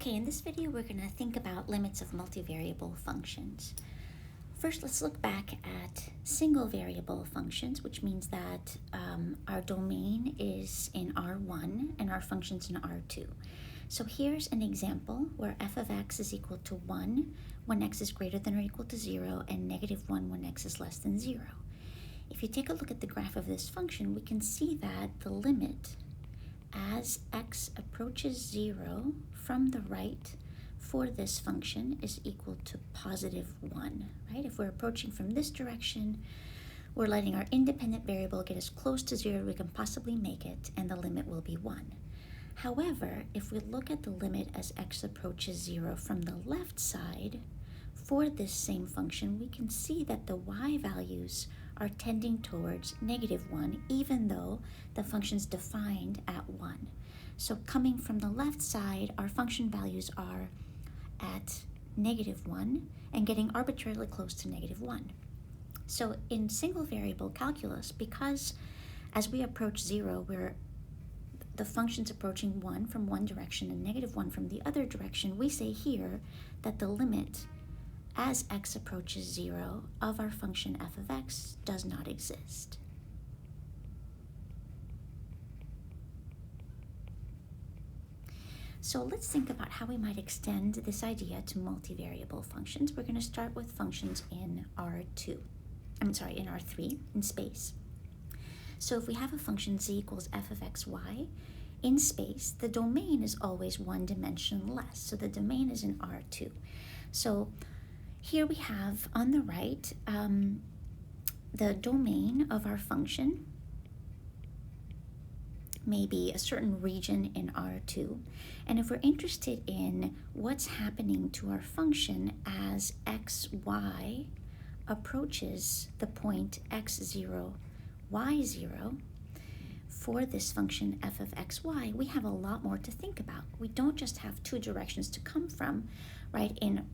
Okay, in this video we're going to think about limits of multivariable functions. First, let's look back at single variable functions, which means that our domain is in R1 and our function's in R2. So here's an example where f of x is equal to 1 when x is greater than or equal to 0 and negative 1 when x is less than 0. If you take a look at the graph of this function, we can see that the limit as x approaches 0 from the right for this function is equal to positive 1, right? If we're approaching from this direction, we're letting our independent variable get as close to 0 as we can possibly make it, and the limit will be 1. However, if we look at the limit as x approaches 0 from the left side for this same function, we can see that the y values are tending towards negative 1, even though the function's defined at 1. So coming from the left side, our function values are at negative 1 and getting arbitrarily close to negative 1. So in single variable calculus, because as we approach 0, the function's approaching 1 from one direction and negative 1 from the other direction, we say here that the limit as x approaches 0 of our function f of x does not exist. So let's think about how we might extend this idea to multivariable functions. We're going to start with functions in R3, in space. So if we have a function z equals f of x, y, in space, the domain is always one dimension less. So the domain is in R2. So here we have on the right the domain of our function may be a certain region in R2. And if we're interested in what's happening to our function as x, y approaches the point x0, y0, for this function f of x, y, we have a lot more to think about. We don't just have two directions to come from, right? In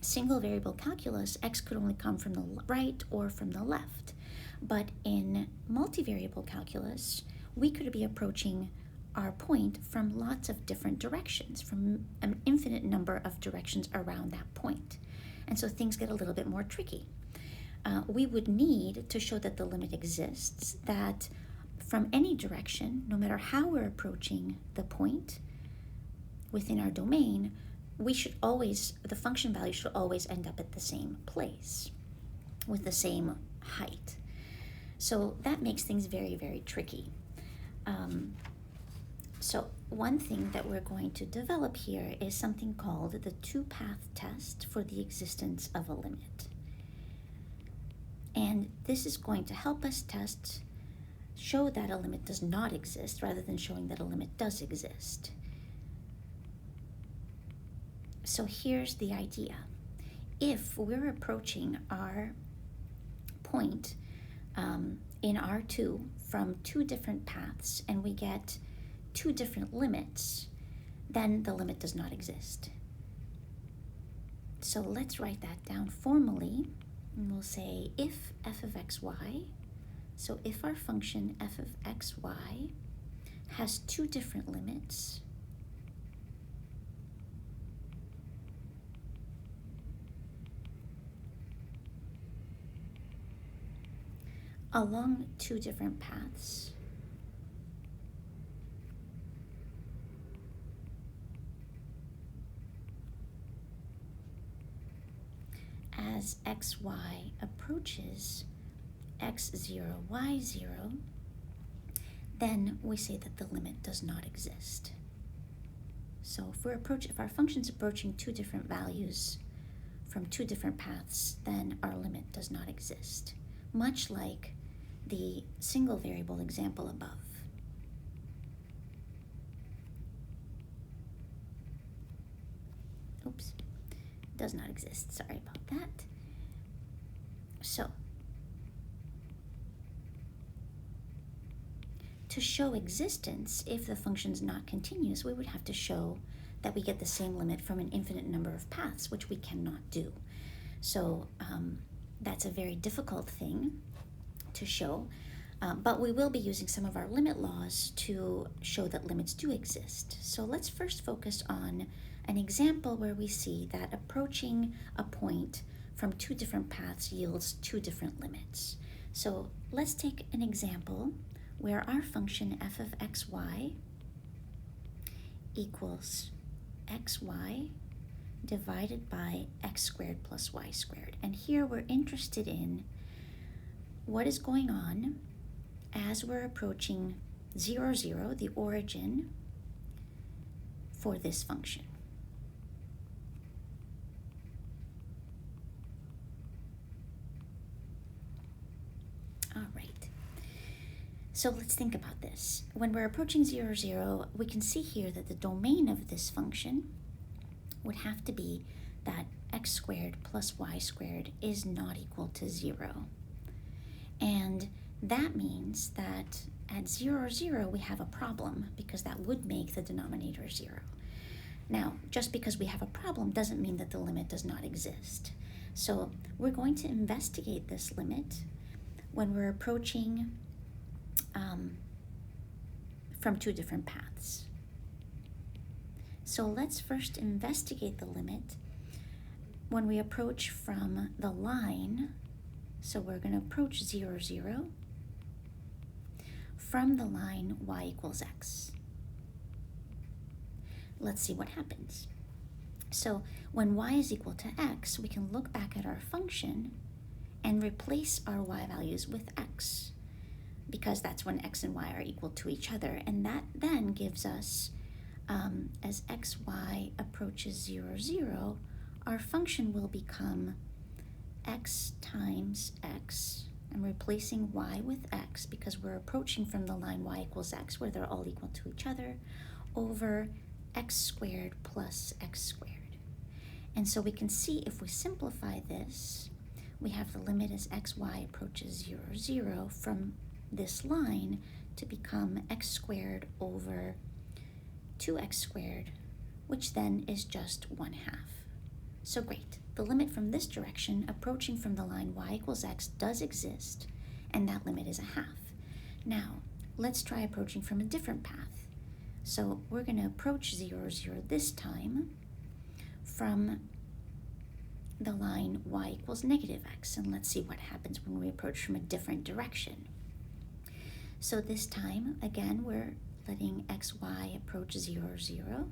single variable calculus, x could only come from the right or from the left. But in multivariable calculus, we could be approaching our point from lots of different directions, from an infinite number of directions around that point. And so things get a little bit more tricky. We would need to show that the limit exists, that from any direction, no matter how we're approaching the point within our domain, the function value should always end up at the same place with the same height. So that makes things very, very tricky. So one thing that we're going to develop here is something called the two-path test for the existence of a limit. And this is going to help us show that a limit does not exist rather than showing that a limit does exist. So here's the idea. If we're approaching our point in R2 from two different paths and we get two different limits, then the limit does not exist. So let's write that down formally, and we'll say if f of xy, so if our function f of xy has two different limits, along two different paths, as xy approaches x0, y0, then we say that the limit does not exist. So if our function's approaching two different values from two different paths, then our limit does not exist, much like the single variable example above. Oops, does not exist, sorry about that. So, to show existence, if the function's not continuous, we would have to show that we get the same limit from an infinite number of paths, which we cannot do. So that's a very difficult thing to show, but we will be using some of our limit laws to show that limits do exist. So let's first focus on an example where we see that approaching a point from two different paths yields two different limits. So let's take an example where our function f of xy equals xy divided by x squared plus y squared. And here we're interested in what is going on as we're approaching 0, 0, the origin for this function. All right. So let's think about this. When we're approaching 0, 0, we can see here that the domain of this function would have to be that x squared plus y squared is not equal to 0. And that means that at 0, 0, we have a problem because that would make the denominator 0. Now, just because we have a problem doesn't mean that the limit does not exist. So we're going to investigate this limit when we're approaching from two different paths. So let's first investigate the limit when we approach from the line. So we're going to approach 0, 0 from the line y equals x. Let's see what happens. So when y is equal to x, we can look back at our function and replace our y values with x, because that's when x and y are equal to each other. And that then gives us, as xy approaches 0, 0, our function will become x times x. I'm replacing y with x because we're approaching from the line y equals x, where they're all equal to each other, over x squared plus x squared. And so we can see if we simplify this, we have the limit as xy approaches 0, 0 from this line to become x squared over 2x squared, which then is just 1/2. So great, the limit from this direction approaching from the line y equals x does exist, and that limit is 1/2. Now, let's try approaching from a different path. So we're going to approach 0, 0 this time from the line y equals negative x, and let's see what happens when we approach from a different direction. So this time, again, we're letting xy approach 0, 0,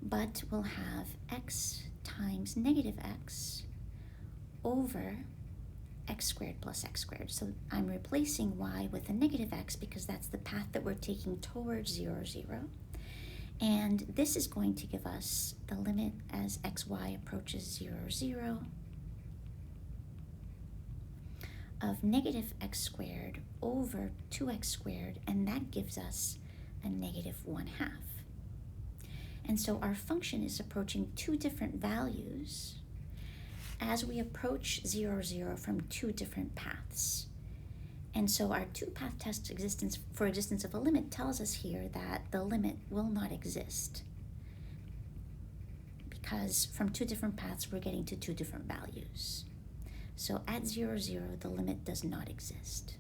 but we'll have x times negative x over x squared plus x squared. So I'm replacing y with a negative x because that's the path that we're taking towards 0, 0. And this is going to give us the limit as xy approaches 0, 0 of negative x squared over 2x squared, and that gives us a negative 1/2. And so our function is approaching two different values as we approach 0, 0 from two different paths. And so our two-path test for existence of a limit tells us here that the limit will not exist, because from two different paths we're getting to two different values. So at 0, 0, the limit does not exist.